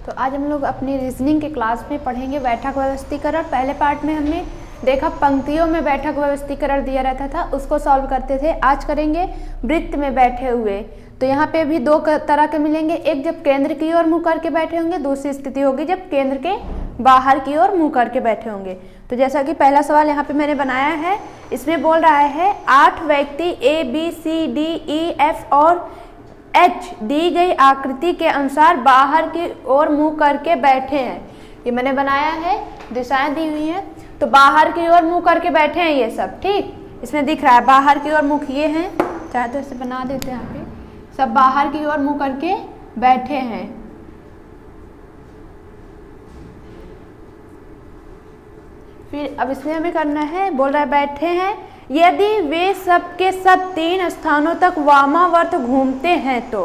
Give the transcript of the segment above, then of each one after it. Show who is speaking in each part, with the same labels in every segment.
Speaker 1: तो आज हम लोग अपनी रीजनिंग के क्लास में पढ़ेंगे बैठक व्यवस्थीकरण। पहले पार्ट में हमने देखा पंक्तियों में बैठक व्यवस्थीकरण दिया रहता था, उसको सॉल्व करते थे। आज करेंगे वृत्त में बैठे हुए। तो यहाँ पे भी दो तरह के मिलेंगे, एक जब केंद्र की ओर मुँह करके बैठे होंगे, दूसरी स्थिति होगी जब केंद्र के बाहर की ओर मुँह करके बैठे होंगे। तो जैसा कि पहला सवाल यहाँ पे मैंने बनाया है, इसमें बोल रहा है 8 व्यक्ति A, B, C, D, E, F और H दी गई आकृति के अनुसार बाहर की ओर मुँह करके बैठे हैं। ये मैंने बनाया है, दिशाएं दी हुई हैं। तो बाहर की ओर मुँह करके बैठे हैं ये सब, ठीक। इसमें दिख रहा है बाहर की ओर मुँह किए हैं, चाहे तो इसे बना देते हैं। यहाँ पे सब बाहर की ओर मुँह करके बैठे हैं। फिर अब इसमें हमें करना है, बोल रहा है बैठे हैं यदि वे सब के सब 3 स्थानों तक वामावर्त घूमते हैं तो,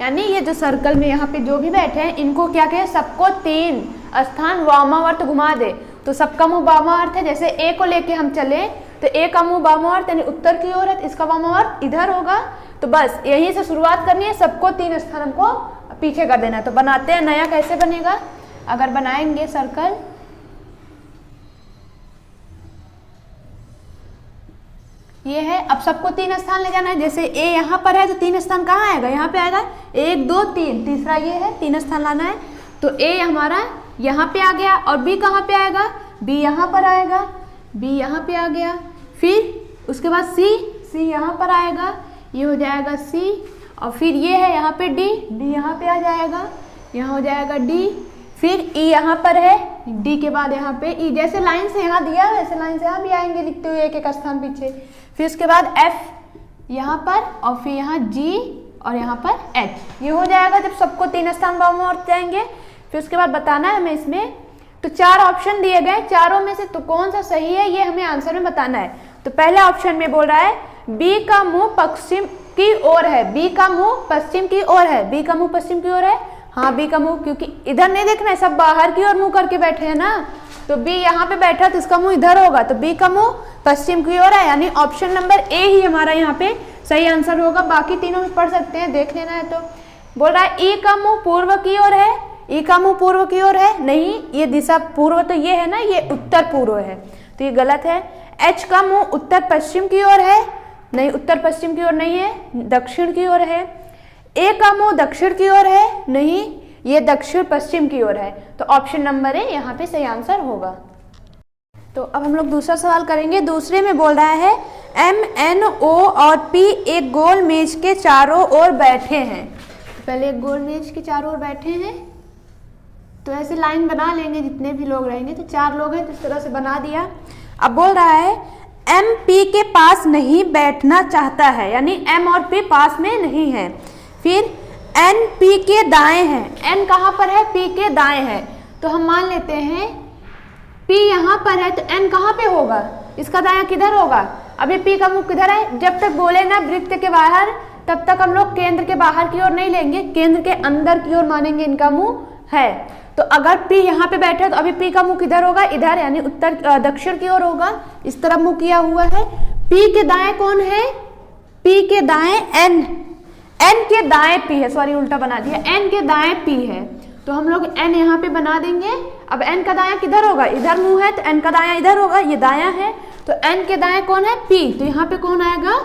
Speaker 1: यानी ये जो सर्कल में यहाँ पे जो भी बैठे हैं इनको क्या कहें, सबको 3 स्थान वामावर्त घुमा दे। तो सबका मुंह वामावर्त है, जैसे ए को लेके हम चले तो ए का मुंह वामावर्त यानी उत्तर की ओर है, तो इसका वामावर्त इधर होगा। तो बस यहीं से शुरुआत करनी है, सबको 3 स्थान हमको पीछे कर देना है। तो बनाते हैं नया, कैसे बनेगा अगर बनाएंगे सर्कल। ये है, अब सबको 3 स्थान ले जाना है। जैसे ए यहाँ पर है तो 3 स्थान कहाँ आएगा, यहाँ पे आएगा 1 2 3, तीसरा ये है, 3 स्थान लाना है। तो ए हमारा यहाँ पे आ गया और बी कहाँ पे आएगा, बी यहाँ पर आएगा, बी यहाँ पे आ गया। फिर उसके बाद सी यहाँ पर आएगा, ये हो जाएगा सी। और फिर ये है यहाँ पे डी यहाँ पे आ जाएगा, यहाँ हो जाएगा डी। फिर ई यहाँ पर है, डी के बाद यहाँ पे ई, जैसे लाइन से यहाँ दिया वैसे लाइन से यहाँ भी आएंगे लिखते हुए एक स्थान पीछे। फिर उसके बाद एफ यहाँ पर और फिर यहाँ जी और यहाँ पर एच, ये हो जाएगा जब सबको 3 स्थान वामावर्त जाएंगे। फिर उसके बाद बताना है हमें इसमें, तो 4 ऑप्शन दिए गए, चारों में से तो कौन सा सही है ये हमें आंसर में बताना है। तो पहले ऑप्शन में बोल रहा है बी का मुंह पश्चिम की ओर है, बी का मुंह पश्चिम की ओर है, बी का मुंह पश्चिम की ओर है। हाँ बी का मुंह, क्योंकि इधर नहीं देखना है, सब बाहर की ओर मुंह करके बैठे हैं ना, तो बी यहाँ पे बैठा तो इसका मुंह इधर होगा, तो बी का मुंह पश्चिम की ओर है, यानी ऑप्शन नंबर ए ही हमारा यहाँ पे सही आंसर होगा। बाकी तीनों में पढ़ सकते हैं, देख लेना है। तो बोल रहा है ई का मुंह पूर्व की ओर है, ई का मुंह पूर्व की ओर है, नहीं ये दिशा पूर्व तो ये है ना, ये उत्तर पूर्व है, तो ये गलत है। एच का मुंह उत्तर पश्चिम की ओर है, नहीं उत्तर पश्चिम की ओर नहीं है, दक्षिण की ओर है। ए का मुंह दक्षिण की ओर है, नहीं ये दक्षिण पश्चिम की ओर है, तो ऑप्शन नंबर ए यहाँ पे सही आंसर होगा। तो अब हम लोग दूसरा सवाल करेंगे। दूसरे में बोल रहा है एम एन ओ और पी एक गोल मेज के चारों ओर बैठे हैं। पहले एक गोल मेज के चारों ओर बैठे हैं, तो ऐसे लाइन बना लेंगे जितने भी लोग रहेंगे, तो 4 लोग हैं तो इस तरह से बना दिया। अब बोल रहा है एम पी के पास नहीं बैठना चाहता है, यानी एम और पी पास में नहीं है। फिर एन पी के दाएं है, एन कहाँ पर है, पी के दाएं है, तो हम मान लेते हैं पी यहाँ पर है तो एन कहाँ पे होगा, इसका दायां किधर होगा। अभी पी का मुंह किधर है, जब तक बोले ना वृत्त के बाहर तब तक हम लोग केंद्र के बाहर की ओर नहीं लेंगे, केंद्र के अंदर की ओर मानेंगे इनका मुंह है। तो अगर पी यहाँ पे बैठे तो अभी पी का मुंह किधर होगा, इधर, यानी उत्तर दक्षिण की ओर होगा, इस तरफ मुंह किया हुआ है। पी के दाएं कौन है, पी के दाएं एन, एन के दाएं पी है, सॉरी उल्टा बना दिया, एन के दाएं पी है, तो हम लोग एन यहाँ पे बना देंगे। अब एन का दायां किधर होगा, इधर मुंह है तो एन का दायां इधर होगा, ये दायां है, तो एन के दाएं कौन है, पी, तो यहाँ पे कौन आएगा,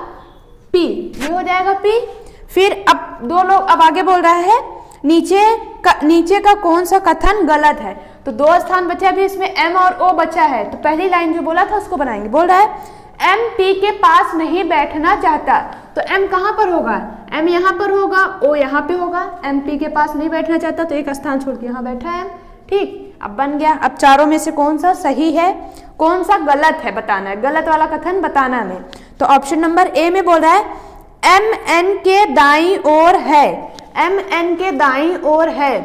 Speaker 1: पी, ये हो जाएगा पी। फिर अब 2 लोग, अब आगे बोल रहा है नीचे का कौन सा कथन गलत है। तो 2 स्थान बचे अभी, इसमें एम और ओ बचा है, तो पहली लाइन जो बोला था उसको बनाएंगे। बोल रहा है एम पी के पास नहीं बैठना चाहता, तो एम कहाँ पर होगा, एम यहाँ पर होगा, ओ यहाँ पे होगा। एम पी के पास नहीं बैठना चाहता तो एक स्थान छोड़ के यहाँ बैठा है, ठीक। अब बन गया। अब चारों में से कौन सा सही है कौन सा गलत है बताना है, गलत वाला कथन बताना हमें। तो ऑप्शन नंबर ए में बोल रहा है एम एन के दाईं ओर है, एम एन के दाईं ओर है,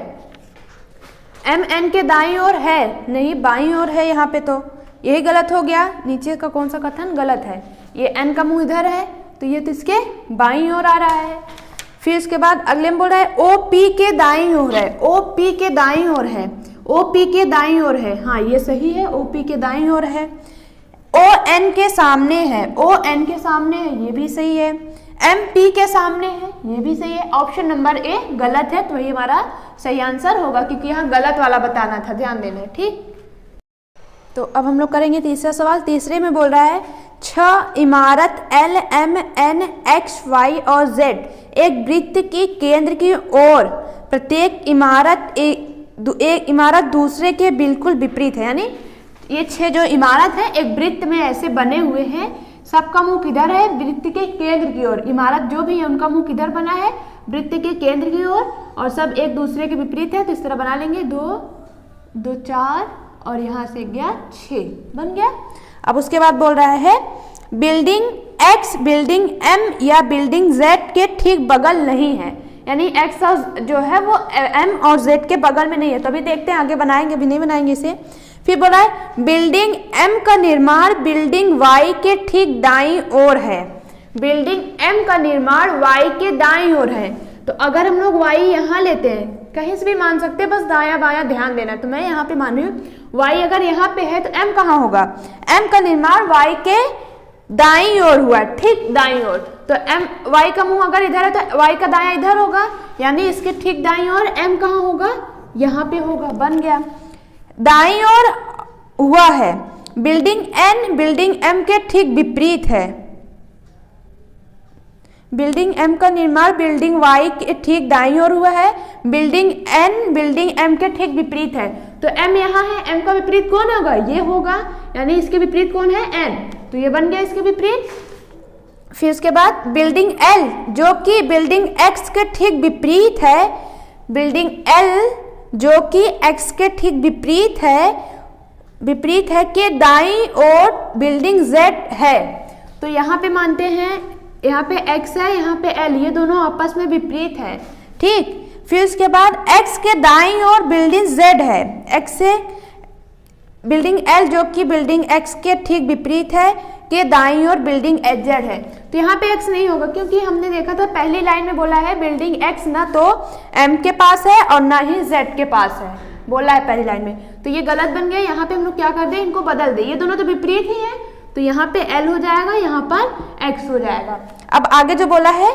Speaker 1: एम एन के दाईं ओर है, नहीं बाईं ओर है यहाँ पे, तो यही गलत हो गया। नीचे का कौन सा कथन गलत है, ये एन का मुंह इधर है तो ये तो इसके बाईं ओर आ रहा है। फिर इसके बाद अगले में बोल रहा है ओ पी के दाईं ओर है, ओ पी के दाईं ओर है, ओ पी के दाईं ओर है, हाँ ये सही है, ओ पी के दाईं ओर है। ओ एन के सामने है, ओ एन के सामने है, ये भी सही है। एम पी के सामने है, ये भी सही है। ऑप्शन नंबर ए गलत है, तो वही हमारा सही आंसर होगा, क्योंकि यहाँ गलत वाला बताना था, ध्यान देना है, ठीक। तो अब हम लोग करेंगे तीसरा सवाल। तीसरे में बोल रहा है 6 इमारत L M N X Y और जेड एक वृत्त की केंद्र की ओर, प्रत्येक इमारत एक इमारत दूसरे के बिल्कुल विपरीत है। यानी ये 6 जो इमारत है एक वृत्त में ऐसे बने हुए हैं, सबका मुंह किधर है, वृत्त के केंद्र की ओर। इमारत जो भी है उनका मुंह किधर बना है, वृत्त के केंद्र की ओर, और सब एक दूसरे के विपरीत है। तो इस तरह बना लेंगे, 2 2 4 और यहाँ से गया 6, बन गया। अब उसके बाद बोल रहा है बिल्डिंग एक्स बिल्डिंग एम या बिल्डिंग जेड के ठीक बगल नहीं है। यानी एक्स जो है वो एम और जेड के बगल में नहीं है। तो अभी देखते हैं, आगे बनाएंगे, अभी नहीं बनाएंगे इसे। फिर बोला है बिल्डिंग एम का निर्माण बिल्डिंग वाई के ठीक दाईं ओर है। बिल्डिंग एम का निर्माण वाई के दाईं ओर है। तो अगर हम लोग वाई यहाँ लेते हैं, कहीं से भी मान सकते हैं, बस दाया बाया ध्यान देना। तो मैं यहाँ पे मान रही हूँ वाई अगर यहाँ पे है तो एम कहाँ होगा, एम का निर्माण वाई के दाईं ओर हुआ, ठीक दाईं ओर। तो एम वाई का मुंह अगर इधर है तो वाई का दाया इधर होगा, यानी इसके ठीक दाईं ओर एम कहाँ होगा, यहाँ पे होगा, बन गया। दाईं ओर हुआ है, बिल्डिंग एन बिल्डिंग एम के ठीक विपरीत है। बिल्डिंग एम का निर्माण बिल्डिंग वाई के ठीक दाईं ओर हुआ है, बिल्डिंग एन बिल्डिंग एम के ठीक विपरीत है। तो एम यहाँ है, एम का विपरीत कौन होगा, ये होगा, यानी इसके विपरीत कौन है, एन। तो ये बन गया इसके विपरीत। फिर उसके बाद बिल्डिंग एल जो कि बिल्डिंग एक्स के ठीक विपरीत है, बिल्डिंग एल जो कि एक्स के ठीक विपरीत है कि दाईं ओर बिल्डिंग जेड है। तो यहाँ पे मानते हैं, यहाँ पे x है, यहाँ पे l, ये दोनों आपस में विपरीत है, ठीक। फिर उसके बाद x के दाईं ओर बिल्डिंग z है, x से बिल्डिंग l जो कि बिल्डिंग x के ठीक विपरीत है के दाईं ओर बिल्डिंग z है। तो यहाँ पे x नहीं होगा, क्योंकि हमने देखा था पहली लाइन में बोला है बिल्डिंग x ना तो m के पास है और ना ही z के पास है, बोला है पहली लाइन में। तो ये गलत बन गया। यहाँ पे हम लोग क्या कर दे, इनको बदल दे, ये दोनों तो विपरीत ही है, तो यहाँ पे L हो जाएगा, यहाँ पर X हो जाएगा। अब आगे जो बोला है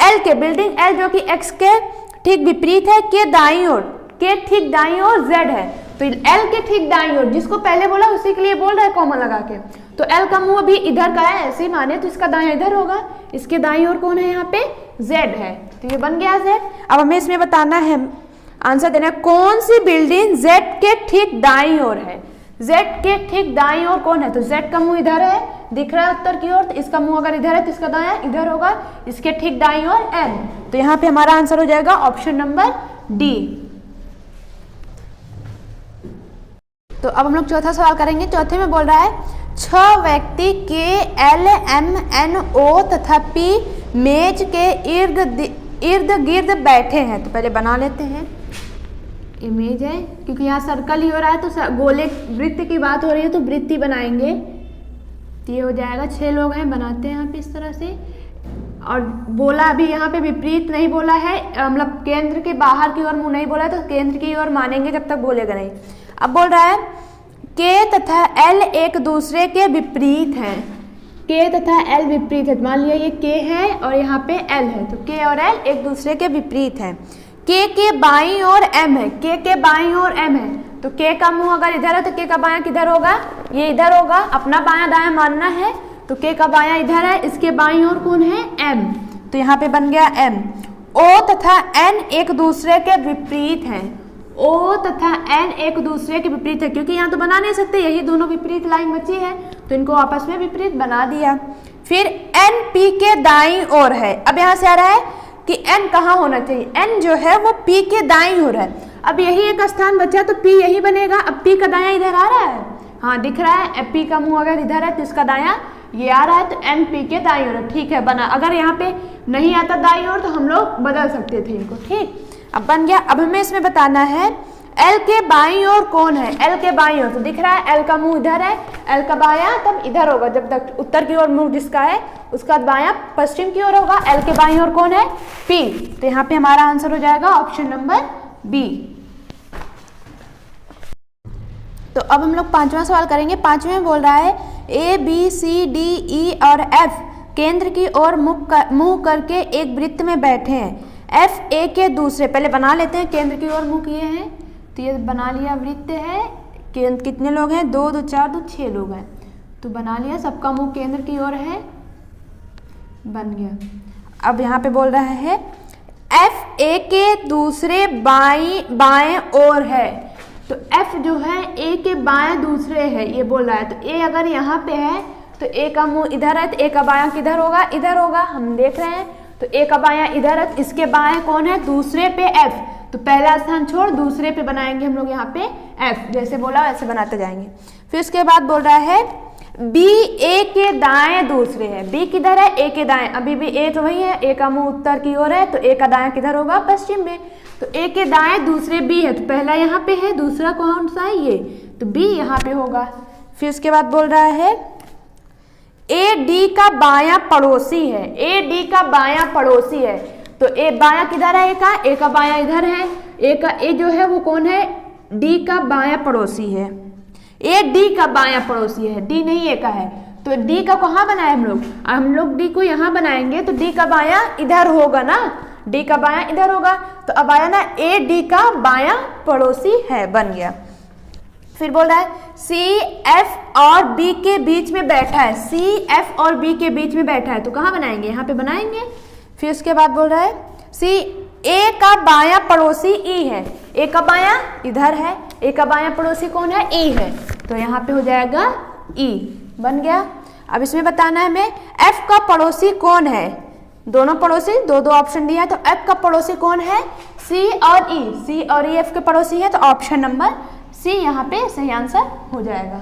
Speaker 1: L के बिल्डिंग L जो कि X के ठीक विपरीत है के दाईं ओर, के ठीक दाईं ओर Z है। तो L के ठीक दाईं ओर, जिसको पहले बोला उसी के लिए बोल रहा है कॉमा लगा के। तो L का मुंह अभी इधर का है, ऐसे ही माने तो इसका दायां इधर होगा, इसके दाईं ओर कौन है, यहाँ पे Z है। तो ये बन गया Z। अब हमें इसमें बताना है, आंसर देना है कौन सी बिल्डिंग Z के ठीक दाईं ओर है। Z के ठीक दाईं ओर कौन है, तो Z का मुंह इधर है, दिख रहा है उत्तर की ओर, तो इसका मुंह अगर इधर है तो इसका दायां इधर होगा, इसके ठीक दाईं ओर M। तो यहाँ पे हमारा आंसर हो जाएगा ऑप्शन नंबर डी। तो अब हम लोग चौथा सवाल करेंगे। चौथे में बोल रहा है 6 व्यक्ति के L M N O तथा P मेज के इर्द गिर्द बैठे हैं। तो पहले बना लेते हैं, इमेज है, क्योंकि यहाँ सर्कल ही हो रहा है तो गोले वृत्त की बात हो रही है तो वृत्त ही बनाएंगे। तो ये हो जाएगा, 6 लोग हैं, बनाते हैं यहाँ पे इस तरह से। और बोला अभी यहाँ पे विपरीत नहीं बोला है, मतलब केंद्र के बाहर की ओर मुंह नहीं बोला है, तो केंद्र की ओर मानेंगे जब तक बोलेगा नहीं। अब बोल रहा है के तथा एल एक दूसरे के विपरीत हैं। के तथा एल विपरीत है, मान लिया ये के है और यहाँ पे एल है, तो के और एल एक दूसरे के विपरीत हैं। के बाईं ओर m है, के बाईं ओर m है, तो के का मुंह अगर इधर है तो के का बायां किधर होगा, ये इधर होगा, अपना बायां दायां मानना है। तो के का बायां इधर है, इसके बाईं ओर कौन है, m। तो यहाँ पे बन गया m। o तथा n एक दूसरे के विपरीत हैं। o तथा n एक दूसरे के विपरीत है, क्योंकि यहाँ तो बना नहीं सकते, यही दोनों विपरीत लाइन बची है, तो इनको आपस में विपरीत बना दिया। फिर n p के दाईं ओर है। अब यहाँ से आ रहा है कि n कहाँ होना चाहिए, n जो है वो p के दाईं ओर है। अब यही एक स्थान बचा तो p यही बनेगा। अब p का दायां इधर आ रहा है, हाँ दिख रहा है, p का मुंह अगर इधर है तो इसका दायां ये आ रहा है, तो n p के दाईं ओर है, ठीक है बना। अगर यहाँ पे नहीं आता दाईं ओर तो हम लोग बदल सकते थे इनको, ठीक। अब बन गया। अब हमें इसमें बताना है L के बाईं ओर कौन है, L के बाईं ओर, तो दिख रहा है L का मुंह इधर है, L का बायां तब इधर होगा, जब तक उत्तर की ओर मुंह जिसका है उसका बायां पश्चिम की ओर होगा। L के बाईं ओर कौन है, P। तो यहाँ पे हमारा आंसर हो जाएगा ऑप्शन नंबर बी। तो अब हम लोग 5वां सवाल करेंगे। 5वें में बोल रहा है A B C D E और F केंद्र की ओर मुंह करके एक वृत्त में बैठे हैं। एफ ए के दूसरे, पहले बना लेते हैं, केंद्र की ओर मुंह किए हैं तो ये बना लिया वृत्त है। कितने लोग हैं, 2 2 4 2 6 लोग हैं, तो बना लिया, सबका मुंह केंद्र की ओर है, बन गया। अब यहाँ पे बोल रहा है एफ ए के दूसरे बाएं ओर है, तो एफ जो है ए के बाएं दूसरे है ये बोल रहा है। तो ए अगर यहाँ पे है तो ए का मुंह इधर है, तो ए का बायां किधर होगा, इधर होगा, हम देख रहे हैं। तो ए का बायां इधर है, इसके बाएं कौन है, दूसरे पे एफ, तो पहला स्थान छोड़ दूसरे पे बनाएंगे हम लोग यहाँ पे एफ, जैसे बोला वैसे बनाते जाएंगे। फिर उसके बाद बोल रहा है बी ए के दाएं दूसरे है, बी किधर है, ए के दाएं, अभी भी ए तो वही है, ए का मुंह उत्तर की ओर है, तो ए का दायां किधर होगा, पश्चिम में, तो ए के दाएं दूसरे बी है, तो पहला यहाँ पे है, दूसरा कौन सा है ये, तो बी यहाँ पे होगा। फिर उसके बाद बोल रहा है ए डी का बायां पड़ोसी है, ए डी का बायां पड़ोसी है, तो ए बायां किधर है, ए का बायां इधर है, ए जो है वो कौन है, डी का बायां पड़ोसी है, ए डी का बायां पड़ोसी है, डी नहीं ए का है, तो डी का कहाँ बनाए हम लोग डी को यहाँ बनाएंगे, तो डी का बायां इधर होगा ना, डी का बायां इधर होगा, तो अब आया ना ए डी का बायां पड़ोसी है, बन गया। फिर बोल रहा है सी एफ और बी के बीच में बैठा है, सी एफ और बी के बीच में बैठा है, तो कहाँ बनाएंगे, यहाँ पे बनाएंगे। फिर उसके बाद बोल रहा है सी ए का बायां पड़ोसी ई है, ए का बायां इधर है, ए का बायां पड़ोसी कौन है, ई है, तो यहाँ पे हो जाएगा ई, बन गया। अब इसमें बताना है हमें एफ का पड़ोसी कौन है, दोनों पड़ोसी दो ऑप्शन दिया है, तो एफ का पड़ोसी कौन है, सी और ई, सी और ई एफ के पड़ोसी है, तो ऑप्शन नंबर सी यहाँ पे सही आंसर हो जाएगा।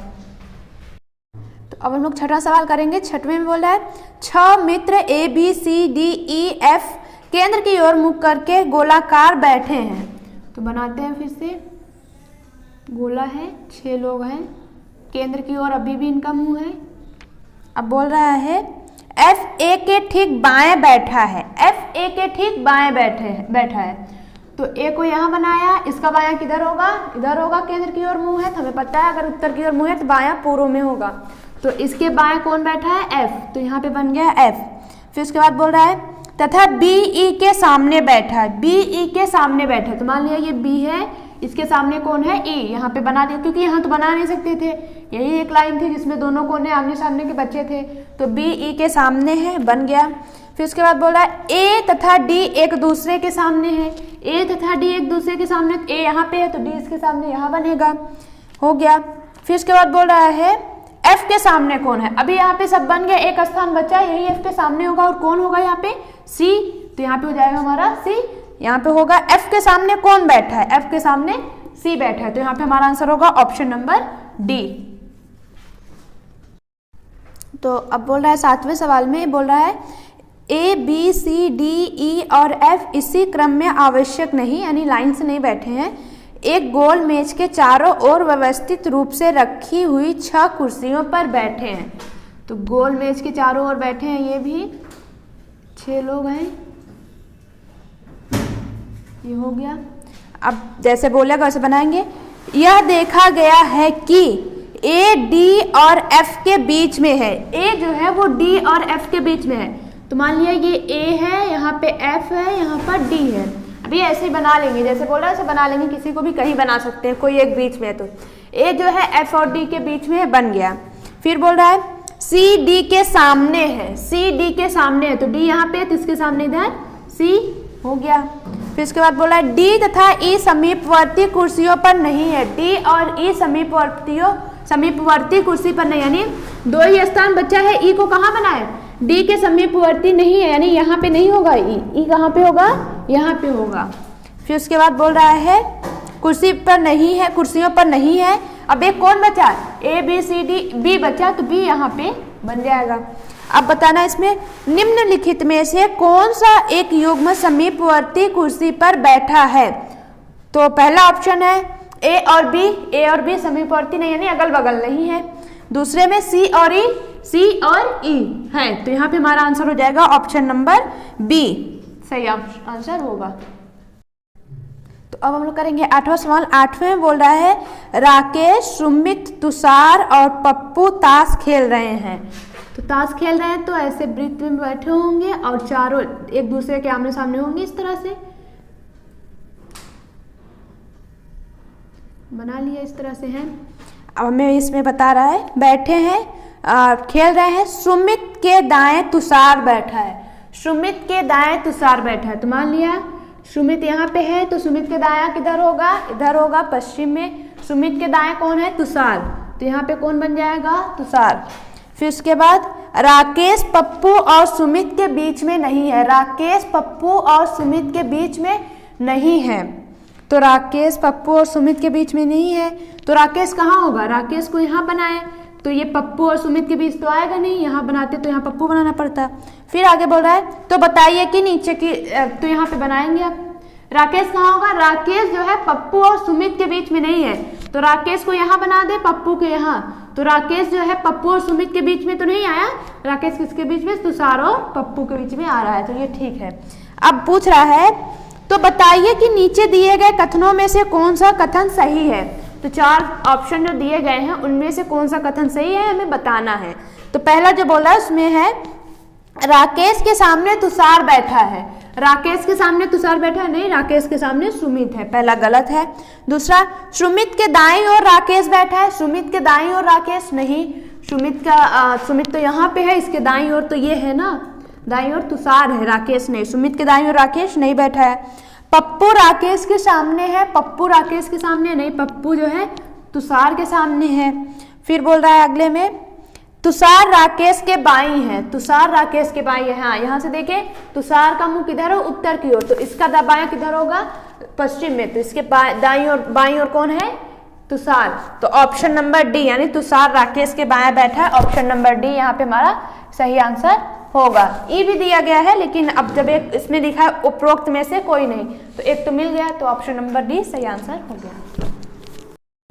Speaker 1: तो अब हम लोग छठा सवाल करेंगे। छठवें में बोला है 6 मित्र A B C D E F केंद्र की ओर मुख करके गोलाकार बैठे हैं, तो बनाते हैं फिर से, गोला है, 6 लोग हैं, केंद्र की ओर अभी भी इनका मुंह है। अब बोल रहा है एफ ए के ठीक बाएं बैठा है, एफ ए के ठीक बाएं बैठा है, तो ए को यहाँ बनाया, इसका बायां किधर होगा, इधर होगा, केंद्र की ओर मुंह है, तो हमें पता है अगर उत्तर की ओर मुंह है तो बायां पूर्व में होगा, तो इसके बाएं कौन बैठा है, एफ, तो यहाँ पे बन गया एफ। फिर उसके बाद बोल रहा है तथा बी ई के सामने बैठा है, बी ई के सामने बैठा है, तो मान लिया ये बी है, इसके सामने कौन है, ई, यहाँ पे बना दिया, क्योंकि यहाँ तो बना नहीं सकते थे, यही एक लाइन थी जिसमें दोनों कोने आमने सामने के बच्चे थे, तो बी ई के सामने है, बन गया। फिर उसके बाद बोल रहा है ए तथा डी एक दूसरे के सामने है, ए तथा डी एक दूसरे के सामने, ए यहाँ पे है तो डी इसके सामने यहाँ बनेगा, हो गया। फिर उसके बाद बोल रहा है एफ के सामने कौन है, अभी यहाँ पे सब बन गया, एक स्थान बचा, यही एफ के सामने होगा, और कौन होगा यहाँ पे, सी, तो यहाँ पे हो जाएगा हमारा सी, यहाँ पे होगा एफ के सामने कौन बैठा है, एफ के सामने सी बैठा है, तो यहाँ पे हमारा आंसर होगा ऑप्शन नंबर डी। तो अब बोल रहा है 7वें सवाल में बोल रहा है ए बी सी डी ई और एफ इसी क्रम में आवश्यक नहीं, यानी लाइन से नहीं बैठे हैं, एक गोल मेज के चारों ओर व्यवस्थित रूप से रखी हुई 6 कुर्सियों पर बैठे हैं, तो गोल मेज के चारों ओर बैठे हैं, ये भी 6 लोग हैं, ये हो गया। अब जैसे बोलेगा वैसे बनाएंगे। यह देखा गया है कि ए डी और एफ के बीच में है, ए जो है वो डी और एफ के बीच में है, तो मान लिया ये ए है, यहाँ पे एफ है, यहाँ पर डी है, अभी ऐसे ही बना लेंगे, जैसे बोला ऐसे बना लेंगे, किसी को भी कहीं बना सकते हैं, कोई एक बीच में है, तो ए जो है एफ और डी के बीच में है, बन गया। फिर बोल रहा है सी डी के सामने है, सी डी के सामने है, तो डी यहाँ पे है, तो इसके सामने इधर सी, हो गया। फिर इसके बाद बोला है डी तथा ई समीपवर्ती कुर्सियों पर नहीं है, डी और ई समीपवर्ती कुर्सी पर नहीं, यानी 2 ही स्थान बचा है, ई को कहाँ बनाए, डी के समीपवर्ती नहीं है, यानी यहाँ पे नहीं होगा, ई कहाँ पे होगा, यहाँ पे होगा। फिर उसके बाद बोल रहा है कुर्सी पर नहीं है, कुर्सियों पर नहीं है, अब एक कौन बचा, A B C D, B बचा, तो बी यहाँ पे बन जाएगा। अब बताना इसमें निम्नलिखित में से कौन सा एक युग्म समीपवर्ती कुर्सी पर बैठा है, तो पहला ऑप्शन है ए और बी समीपवर्ती नहीं, यानी अगल बगल नहीं है, दूसरे में सी और ई है, तो यहाँ पे हमारा आंसर हो जाएगा ऑप्शन नंबर बी, सही आंसर होगा। तो अब हम लोग करेंगे 8वां सवाल। 8वें में बोल रहा है राकेश, सुमित, तुषार और पप्पू ताश खेल रहे हैं, तो ताश खेल रहे हैं तो ऐसे वृत्त में बैठे होंगे और चारों एक दूसरे के आमने सामने होंगे, इस तरह से बना लिया, इस तरह से हैं। अब हमें इसमें बता रहा है बैठे हैं खेल रहे हैं। सुमित के दाएं तुषार बैठा है, सुमित के दाएं तुषार बैठा है। तो मान लिया सुमित यहाँ पे है तो सुमित के दायां किधर होगा, इधर होगा पश्चिम में। सुमित के दाएं कौन है, तुषार, तो यहाँ पे कौन बन जाएगा, तुषार। फिर उसके बाद राकेश पप्पू और सुमित के बीच में नहीं है, राकेश पप्पू और सुमित के बीच में नहीं है। तो राकेश पप्पू और सुमित के बीच में नहीं है तो राकेश कहाँ होगा, राकेश को यहाँ बनाए तो ये पप्पू और सुमित के बीच तो आएगा नहीं, यहाँ बनाते तो यहाँ पप्पू बनाना पड़ता। फिर आगे बोल रहा है तो बताइए कि नीचे की, तो यहाँ पे बनाएंगे आप। राकेश कहाँ होगा, राकेश जो है पप्पू और सुमित के बीच में नहीं है तो राकेश को यहाँ बना दे, पप्पू के यहाँ। तो राकेश जो है पप्पू और सुमित के बीच में तो नहीं आया, राकेश किसके बीच में, तुषार और पप्पू के बीच में आ रहा है, तो ये ठीक है। अब पूछ रहा है तो बताइए कि नीचे दिए गए कथनों में से कौन सा कथन सही है। तो 4 ऑप्शन जो दिए गए हैं उनमें से कौन सा कथन सही है हमें बताना है। तो पहला जो बोल रहा है उसमें है राकेश के सामने तुषार बैठा है, राकेश के सामने तुषार बैठा है, नहीं, राकेश के सामने सुमित है, पहला गलत है। दूसरा सुमित के दाईं ओर राकेश बैठा है, सुमित के दाईं ओर राकेश नहीं, सुमित तो यहाँ पे है, इसके दाईं ओर तो ये है ना, दाईं ओर तुषार है, राकेश नहीं, सुमित के दाईं ओर राकेश नहीं बैठा है। पप्पू राकेश के सामने है, पप्पू राकेश के सामने नहीं, पप्पू जो है तुषार के सामने है। फिर बोल रहा है अगले में तुषार राकेश के बाईं है, तुषार राकेश के बाईं है। हाँ, यहाँ से देखें तुषार का मुंह किधर हो, उत्तर की ओर, तो इसका बायां किधर होगा, पश्चिम में, तो इसके दाईं और बाईं ओर कौन है, तुषार। तो ऑप्शन नंबर डी यानी तुषार राकेश के बाएं बैठा है, ऑप्शन नंबर डी यहाँ पे हमारा सही आंसर होगा। ई भी दिया गया है लेकिन अब जब एक इसमें लिखा है उपरोक्त में से कोई नहीं तो एक तो मिल गया, तो ऑप्शन नंबर डी सही आंसर हो गया।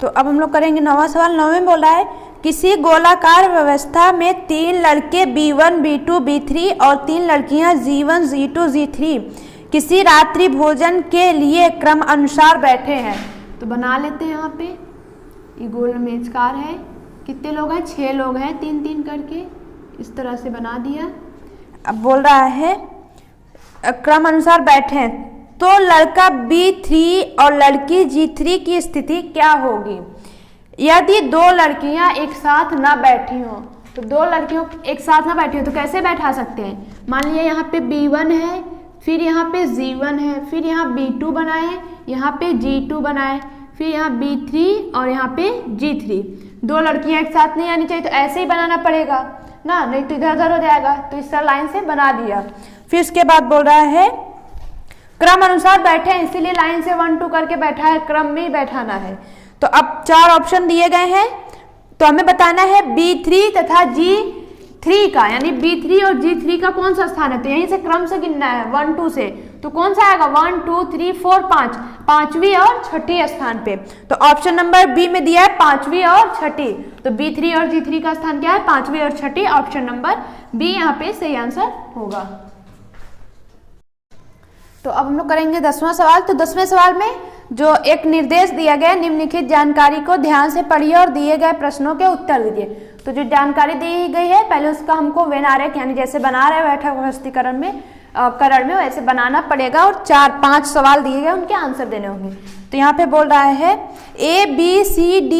Speaker 1: तो अब हम लोग करेंगे 9वां सवाल। 9वें बोल रहा है किसी गोलाकार व्यवस्था में 3 लड़के B1, B2, B3 और 3 लड़कियां G1, G2, G3 किसी रात्रि भोजन के लिए क्रम अनुसार बैठे हैं। तो बना लेते हैं, यहाँ पे ये गोल मेजकार है, कितने लोग हैं, 6 लोग हैं, 3-3 करके इस तरह से बना दिया। अब बोल रहा है क्रम अनुसार बैठे हैं तो लड़का B3 और लड़की G3 की स्थिति क्या होगी। यदि 2 लड़कियां एक साथ ना बैठी हो, तो 2 लड़कियों एक साथ ना बैठी हो तो कैसे बैठा सकते हैं। मान लिया यहाँ पे B1 है, फिर यहाँ पे G1 है, फिर यहाँ B2 बनाए, यहाँ पे G2 बनाए, फिर यहाँ B3 और यहाँ पे G3। 2 लड़कियां एक साथ नहीं आनी चाहिए तो ऐसे ही बनाना पड़ेगा ना, नहीं तो इधर उधर हो जाएगा, तो इस तरह लाइन से बना दिया। फिर उसके बाद बोल रहा है क्रम अनुसार बैठे हैं, इसीलिए लाइन से 1-2 करके बैठा है, क्रम में ही बैठाना है। तो अब 4 ऑप्शन दिए गए हैं तो हमें बताना है B3 तथा G3 का, यानी B3 और G3 का कौन सा स्थान है। तो यहीं से क्रम से गिनना है 1-2 से, तो कौन सा आएगा 1 2 3 4 5, 5वीं और 6ठी स्थान पे। तो ऑप्शन नंबर बी में दिया है 5वीं और 6ठी, तो B3 और G3 का स्थान क्या है, 5वीं और 6ठी, ऑप्शन नंबर बी यहाँ पे सही आंसर होगा। तो अब हम लोग करेंगे 10वां सवाल। तो 10वें सवाल में जो एक निर्देश दिया गया, निम्नलिखित जानकारी को ध्यान से पढ़िए और दिए गए प्रश्नों के उत्तर दीजिए। तो जो जानकारी दी गई है पहले उसका हमको वेन आरेख यानी जैसे बना रहे बैठक व्यवस्थीकरण में करण में वैसे बनाना पड़ेगा, और 4-5 सवाल दिए गए उनके आंसर देने होंगे। तो यहाँ पे बोल रहा है ABCDPQRS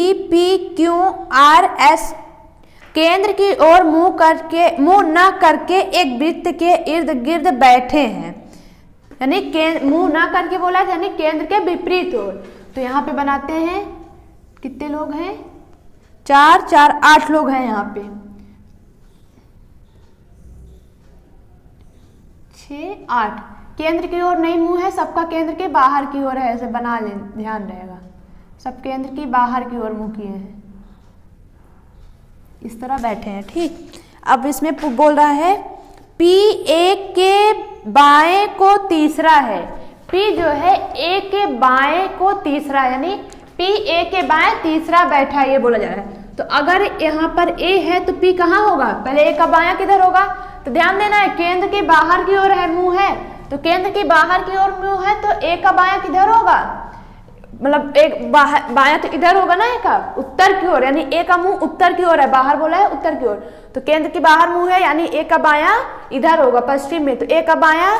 Speaker 1: केंद्र की ओर मुंह न करके एक वृत्त के इर्द गिर्द बैठे हैं, यानी मुंह ना करके बोला है यानी केंद्र के विपरीत ओर। तो यहाँ पे बनाते हैं, कितने लोग हैं, 4 8 लोग हैं यहाँ पे, 6 8। केंद्र की ओर नहीं मुंह है, सबका केंद्र के बाहर की ओर है, ऐसे बना ले, ध्यान रहेगा, सब केंद्र की बाहर की ओर मुंह किए हैं, इस तरह बैठे हैं, ठीक। अब इसमें बोल रहा है P A के बाएं को तीसरा है, P जो है A के बाएं को तीसरा, यानी P A के बाएं तीसरा बैठा है, ये बोला जा रहा है। तो अगर यहाँ पर A है तो P कहाँ होगा, पहले A का बायां किधर होगा, तो ध्यान देना है केंद्र के बाहर की ओर है मुंह है, तो केंद्र के बाहर की ओर मुंह है तो A का बायां किधर होगा, मतलब एक बायां तो इधर होगा ना, ए का उत्तर की ओर, यानी ए का मुंह उत्तर की ओर है, बाहर बोला है उत्तर की ओर, तो केंद्र की बाहर मुंह है, यानी ए का बायां इधर होगा पश्चिम में, तो ए का बायां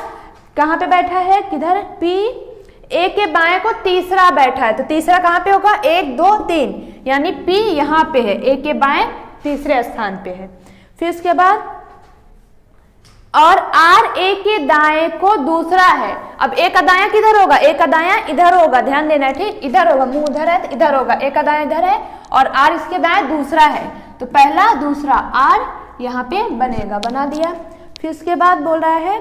Speaker 1: कहाँ पे बैठा है, किधर, पी, ए के बाएं को तीसरा बैठा है, तो तीसरा कहाँ पे होगा, 1 2 3, यानी पी यहाँ पे है, ए के बाएं तीसरे स्थान पे है। फिर उसके बाद और आर ए के दाएं को दूसरा है। अब ए का दायां किधर होगा, ए का दायां इधर होगा, ध्यान देना है, ठीक, इधर होगा, मुंह उधर है तो इधर होगा, ए का दायां इधर है और आर इसके दाएं दूसरा है, तो पहला दूसरा आर यहाँ पे बनेगा, बना दिया। फिर उसके बाद बोल रहा है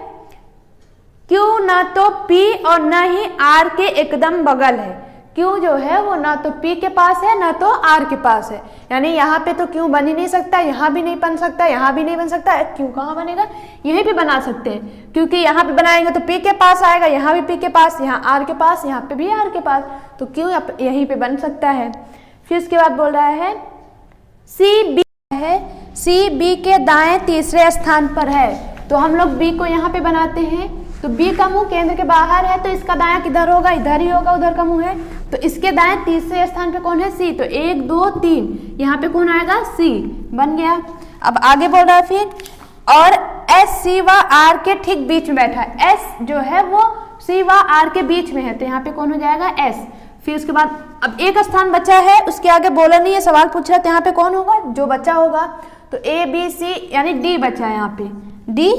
Speaker 1: क्यू ना तो पी और ना ही आर के एकदम बगल है। क्यू जो है वो ना तो पी के पास है ना तो आर के पास है, यानी यहाँ पे तो क्यू बन ही नहीं सकता, यहाँ भी नहीं बन सकता, यहाँ भी नहीं बन सकता, क्यू कहाँ बनेगा, यहीं पे बना सकते हैं, क्योंकि यहाँ पे बनाएंगे तो पी के पास आएगा, यहाँ भी पी के पास, यहाँ आर के पास, यहाँ पे भी आर के पास, तो क्यू यहीं पे बन सकता है। फिर उसके बाद बोल रहा है सी बी है, सी बी के दाएं तीसरे स्थान पर है, तो हम लोग बी को यहाँ पे बनाते हैं, तो बी का मुंह केंद्र के बाहर है, तो इसका दायां किधर होगा, इधर ही होगा, उधर का मुंह है, तो इसके दाएं तीसरे स्थान पे कौन है, सी, तो 1 2 3, यहाँ पे कौन आएगा, सी, बन गया। अब आगे बोल रहा है फिर और एस सी व आर के ठीक बीच में बैठा है, एस जो है वो सी व आर के बीच में है, तो यहाँ पे कौन हो जाएगा, एस। फिर उसके बाद अब एक स्थान बचा है, उसके आगे बोला नहीं है, सवाल पूछ रहा है, तो यहाँ पे कौन होगा, जो बच्चा होगा, तो ए बी सी यानी डी बचा है, यहाँ पे डी,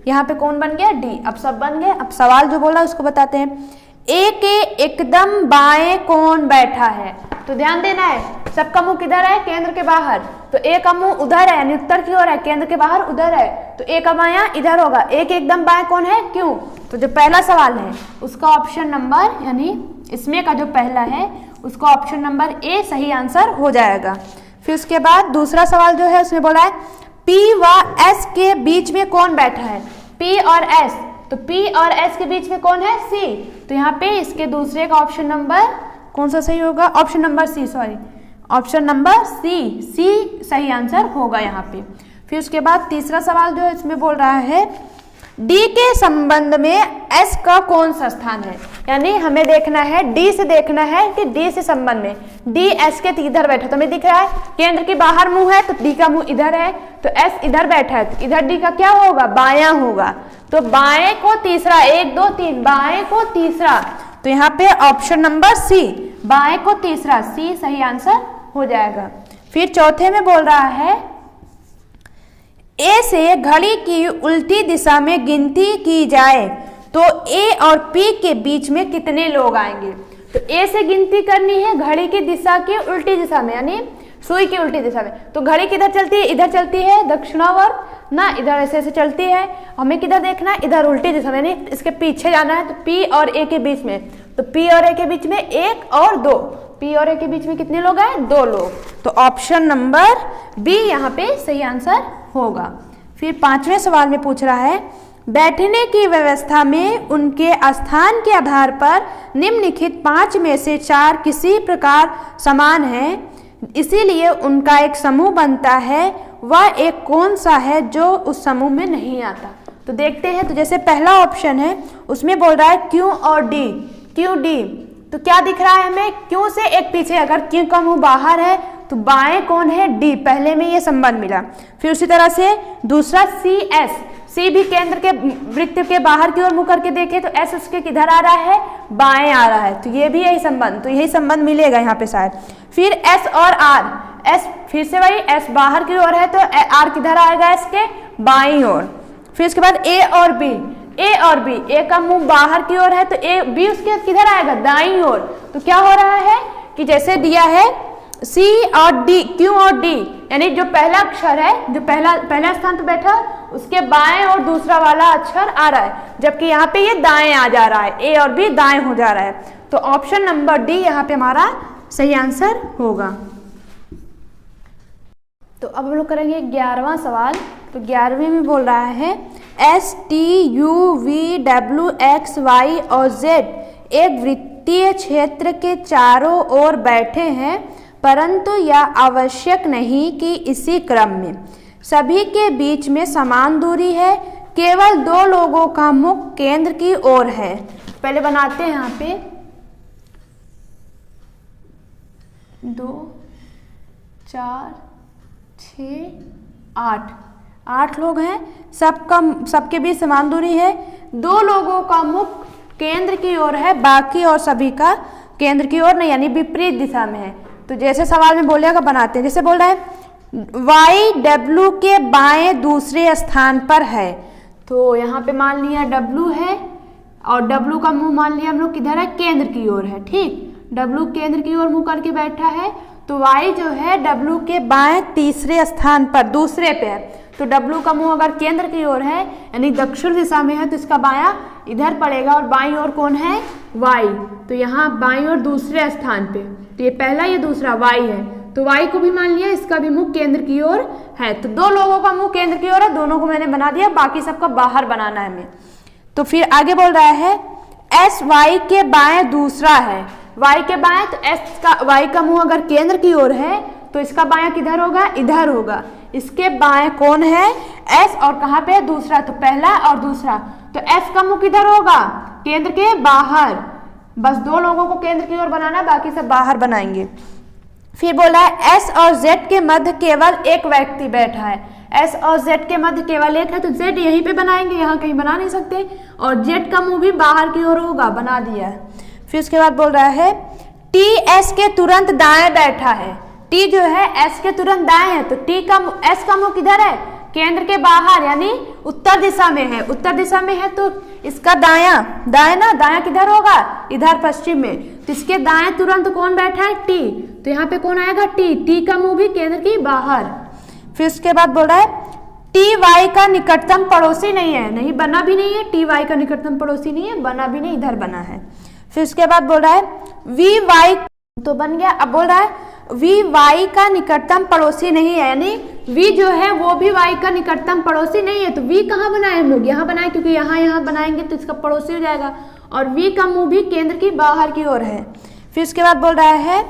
Speaker 1: यहाँ पे कौन बन गया, डी। अब सब बन गए, अब सवाल जो बोला उसको बताते हैं। ए के एकदम बाएं कौन बैठा है, तो ध्यान देना है, सबका मुंह किधर है, केंद्र के बाहर, तो ए का मुंह उधर है यानी उत्तर की ओर है, केंद्र के बाहर उधर है, तो ए का बायां इधर होगा, ए के एकदम बाएं कौन है, क्यों, तो जो पहला सवाल है उसका ऑप्शन नंबर, यानी इसमें का जो पहला है उसका ऑप्शन नंबर ए सही आंसर हो जाएगा। फिर उसके बाद दूसरा सवाल जो है उसमें बोला है पी व एस के बीच में कौन बैठा है, पी और एस, तो पी और एस के बीच में कौन है, सी, तो यहाँ पे इसके दूसरे का ऑप्शन नंबर कौन सा सही होगा, option number C, sorry option number C, C सही आंसर होगा यहाँ पे। फिर उसके बाद तीसरा सवाल जो है इसमें बोल रहा है डी के संबंध में एस का कौन सा स्थान है, यानी हमें देखना है, डी से देखना है कि डी से संबंध में डी एस के इधर बैठा, तो हमें दिख रहा है केंद्र के बाहर मुंह है, तो डी का मुंह इधर है, तो एस इधर बैठा है, तो इधर डी का क्या होगा, बायां होगा, तो बाएं को तीसरा, 1 2 3, बाएं को तीसरा, तो यहाँ पे ऑप्शन नंबर सी, बाएं को तीसरा, सी सही आंसर हो जाएगा। फिर चौथे में बोल रहा है ए से घड़ी की उल्टी दिशा में गिनती की जाए तो ए और पी के बीच में कितने लोग आएंगे, तो ए से गिनती करनी है घड़ी की दिशा के उल्टी दिशा में, यानी सुई की उल्टी दिशा में, तो घड़ी किधर चलती है, इधर चलती है दक्षिणावर्त ना, इधर ऐसे ऐसे चलती है, हमें किधर देखना है, इधर उल्टी दिशा में, यानी इसके पीछे जाना है, तो पी और ए के बीच में, तो पी और ए के बीच में 1 और 2, पी और ए के बीच में कितने लोग आए, 2 लोग, तो ऑप्शन नंबर बी यहाँ पे सही आंसर होगा। फिर पांचवें सवाल में पूछ रहा है बैठने की व्यवस्था में उनके स्थान के आधार पर निम्नलिखित 5 में से 4 किसी प्रकार समान है, इसीलिए उनका एक समूह बनता है, वह एक कौन सा है जो उस समूह में नहीं आता, तो देखते हैं। तो जैसे पहला ऑप्शन है उसमें बोल रहा है क्यू और डी, क्यू डी, तो क्या दिख रहा है हमें, क्यू से एक पीछे, अगर क्यू का मुंह बाहर है तो बाएं कौन है, डी, पहले में ये संबंध मिला। फिर उसी तरह से दूसरा सी एस, सी भी केंद्र के वृत्त के बाहर की ओर मुंह करके देखे तो एस उसके किधर आ रहा है, बाएं आ रहा है, तो ये भी यही संबंध, तो यही संबंध मिलेगा यहाँ पे शायद। फिर एस और आर, एस फिर से वही, एस बाहर की ओर है तो आर किधर आएगा, एस के बाईं ओर। फिर उसके बाद ए और बी, ए और बी, ए का मुंह बाहर की ओर है तो ए बी उसके किधर आएगा, दाईं ओर, तो क्या हो रहा है कि जैसे दिया है सी और डी, क्यू और डी, यानी जो पहला अक्षर है, जो पहला स्थान पे बैठा उसके बाएं और दूसरा वाला अक्षर आ रहा है, जबकि यहाँ पे ये दाएं आ जा रहा है, ए और बी दाएं हो जा रहा है, तो ऑप्शन नंबर डी यहाँ पे हमारा सही आंसर होगा। तो अब हम लोग करेंगे 11वां सवाल। तो 11वें में बोल रहा है S T U V W X Y और जेड एक वृत्तीय क्षेत्र के चारों ओर बैठे हैं, परंतु यह आवश्यक नहीं कि इसी क्रम में सभी के बीच में समान दूरी है, केवल 2 लोगों का मुख केंद्र की ओर है। पहले बनाते हैं यहाँ पे 2 4 6 8 8 लोग हैं, सबके बीच समान दूरी है। 2 लोगों का मुख केंद्र की ओर है, बाकी और सभी का केंद्र की ओर नहीं, यानी विपरीत दिशा में है। तो जैसे सवाल में बोलेगा बनाते हैं। जैसे बोल रहा है y W के बाएं दूसरे स्थान पर है, तो यहाँ पे मान लिया W है और W का मुंह मान लिया हम लोग किधर है, केंद्र की ओर है। ठीक, W केंद्र की ओर मुंह करके बैठा है, तो y जो है W के बाएं तीसरे स्थान पर दूसरे पे है। तो W का मुंह अगर केंद्र की ओर है यानी दक्षिण दिशा में है, तो इसका बायां इधर पड़ेगा और बाईं ओर कौन है, y। तो यहाँ बाईं ओर दूसरे स्थान पे, तो ये पहला ये दूसरा y है, तो y को भी मान लिया, इसका भी मुंह केंद्र की ओर है। तो 2 लोगों का मुंह केंद्र की ओर है, दोनों को मैंने बना दिया, बाकी सबका बाहर बनाना है हमें। तो फिर आगे बोल रहा है s y के बाएं दूसरा है, y के बाएं, तो y का मुंह अगर केंद्र की ओर है तो इसका बायां किधर होगा, इधर होगा। इसके बाएं कौन है, s, और कहाँ पे दूसरा, तो पहला और दूसरा, तो s का मुंह किधर होगा, केंद्र के बाहर। बस 2 लोगों को केंद्र की ओर बनाना, बाकी सब बाहर बनाएंगे। फिर बोला है s और z के मध्य केवल एक व्यक्ति बैठा है, s और z के मध्य केवल एक है, तो z यहीं पे बनाएंगे, यहाँ कहीं बना नहीं सकते, और z का मुंह भी बाहर की ओर होगा, बना दिया है। फिर उसके बाद बोल रहा है t s के तुरंत दाएं बैठा है, t जो है s के तुरंत दाएं है, तो s का मुंह किधर है, केंद्र के बाहर, यानी उत्तर दिशा में है। उत्तर दिशा में है तो इसका दायां किधर होगा, इधर पश्चिम में, तो इसके दाएं तुरंत कौन बैठा है, t, तो यहाँ पे कौन आएगा, t का मुंह भी केंद्र की बाहर। फिर उसके बाद बोल रहा है t y का निकटतम पड़ोसी नहीं है, नहीं बना भी नहीं है, t y का निकटतम पड़ोसी नहीं है, बना भी नहीं, इधर बना है। फिर उसके बाद बोल रहा है v y तो बन गया। अब बोल रहा है v y का निकटतम पड़ोसी नहीं है, यानी v जो है वो भी y का निकटतम पड़ोसी नहीं है, तो v कहाँ बनाए हम लोग, यहाँ बनाए, क्योंकि यहाँ बनाएंगे तो इसका पड़ोसी हो जाएगा, और v का मुंह भी केंद्र की बाहर की ओर है। फिर उसके बाद बोल रहा है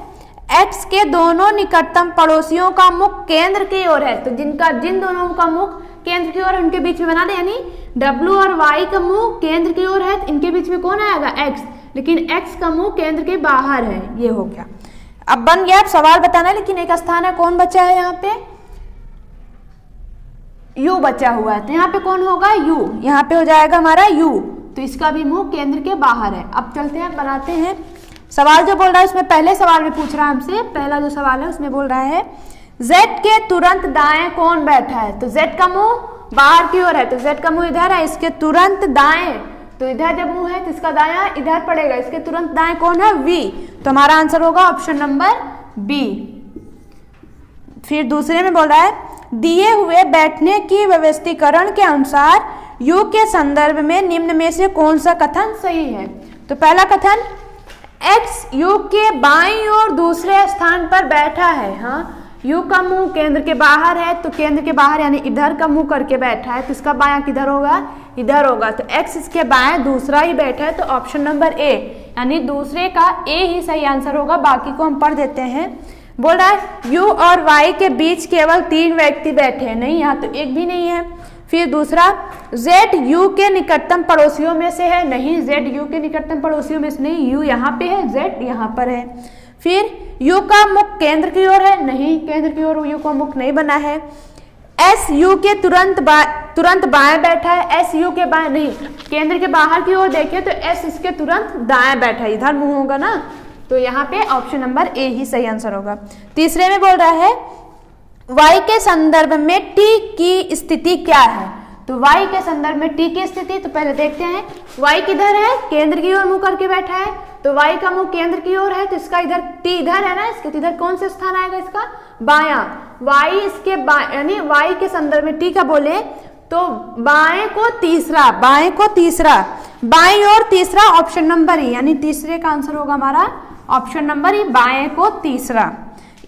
Speaker 1: x के दोनों निकटतम पड़ोसियों का मुख केंद्र की ओर है, तो जिन दोनों का मुख केंद्र की ओर है उनके बीच में बना दे, यानी w और y का मुंह केंद्र की ओर है, तो इनके बीच में कौन आएगा, x, लेकिन x का मुंह केंद्र के बाहर है। ये हो गया। अब बन गया, अब सवाल बताना है, लेकिन एक स्थान है, कौन बचा है, यहाँ पे u बचा हुआ है, तो यहाँ पे कौन होगा, u, यहाँ पे हो जाएगा हमारा u, तो इसका भी मुंह केंद्र के बाहर है। अब चलते हैं, बनाते हैं सवाल। जो बोल रहा है उसमें पहले सवाल में पूछ रहा है हमसे, पहला जो सवाल है उसमें बोल रहा है z के तुरंत दाएं कौन बैठा है, तो z का मुंह बाहर की ओर है, तो z का मुंह इधर है, इसके तुरंत दाएं, तो इधर जब मुंह है तो इसका दायां इधर पड़ेगा, इसके तुरंत दाएं कौन है, v, तो हमारा आंसर होगा ऑप्शन नंबर बी। फिर दूसरे में बोल रहा है दिए हुए बैठने की व्यवस्थीकरण के अनुसार u के संदर्भ में निम्न में से कौन सा कथन सही है, तो पहला कथन x u के बाईं ओर दूसरे स्थान पर बैठा है। हाँ, u का मुंह केंद्र के बाहर है, तो केंद्र के बाहर यानी इधर का मुंह करके बैठा है, तो इसका बायां किधर होगा, इधर होगा, तो x इसके बाएं दूसरा ही बैठा है, तो ऑप्शन नंबर ए, यानी दूसरे का ए ही सही आंसर होगा। बाकी को हम पढ़ देते हैं। बोल रहा है u और y के बीच केवल 3 व्यक्ति बैठे हैं, नहीं, यहाँ तो एक भी नहीं है। फिर दूसरा z u के निकटतम पड़ोसियों में से है, नहीं, z u के निकटतम पड़ोसियों में से नहीं, u यहाँ पे है, z यहाँ पर है। फिर u का मुख केंद्र की ओर है, नहीं, केंद्र की ओर u का मुख नहीं बना है। s u के तुरंत बाएं बैठा है, s u के बाएं नहीं, केंद्र के बाहर की ओर देखें तो s इसके तुरंत दाएं बैठा है, इधर मुंह होगा ना, तो यहाँ पे ऑप्शन नंबर ए ही सही आंसर होगा। तीसरे में बोल रहा है y के संदर्भ में t की स्थिति क्या है, तो y के संदर्भ में t की स्थिति, तो पहले देखते हैं y किधर है, केंद्र की ओर मुंह करके बैठा है, तो y का मुंह केंद्र की ओर है, तो इसका इधर t इधर है ना, इसके इधर कौन सा स्थान आएगा, इसका बायां, y इसके यानी y के संदर्भ में t का बोले तो बाएं को तीसरा, बाएं और तीसरा ऑप्शन नंबर ई, यानी तीसरे का आंसर होगा हमारा ऑप्शन नंबर ई, बाएं को तीसरा,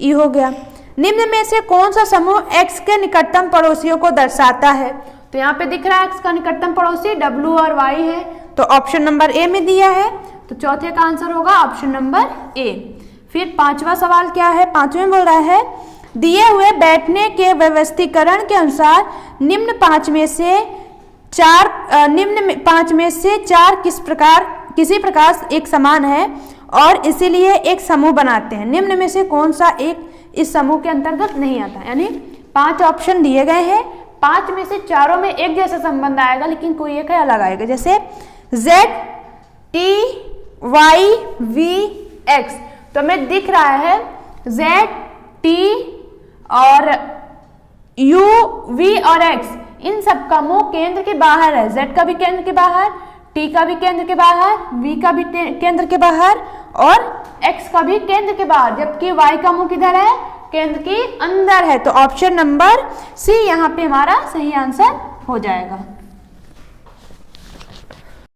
Speaker 1: ई हो गया। निम्न में से कौन सा समूह x के निकटतम पड़ोसियों को दर्शाता है, तो यहाँ पे दिख रहा है x का निकटतम पड़ोसी w और y है, तो ऑप्शन नंबर ए में दिया है, तो चौथे का आंसर होगा ऑप्शन नंबर ए। फिर पांचवा सवाल क्या है, पांचवें में बोल रहा है दिए हुए बैठने के व्यवस्थीकरण के अनुसार निम्न पांच में से चार किसी प्रकार एक समान है और इसीलिए एक समूह बनाते हैं। निम्न में से कौन सा एक इस समूह के अंतर्गत नहीं आता? यानी 5 ऑप्शन दिए गए हैं, 5 में से चारों में एक जैसा संबंध आएगा, लेकिन कोई एक है अलग आएगा। जैसे Z T Y V X, तो हमें दिख रहा है Z T और U V और X, इन सब का मुंह केंद्र के बाहर है। Z का भी केंद्र के बाहर, T का भी केंद्र के बाहर, V का भी केंद्र के बाहर और X का भी केंद्र के बाहर, जबकि Y का मुंह किधर है? केंद्र के अंदर है। तो ऑप्शन नंबर सी यहाँ पे हमारा सही आंसर हो जाएगा।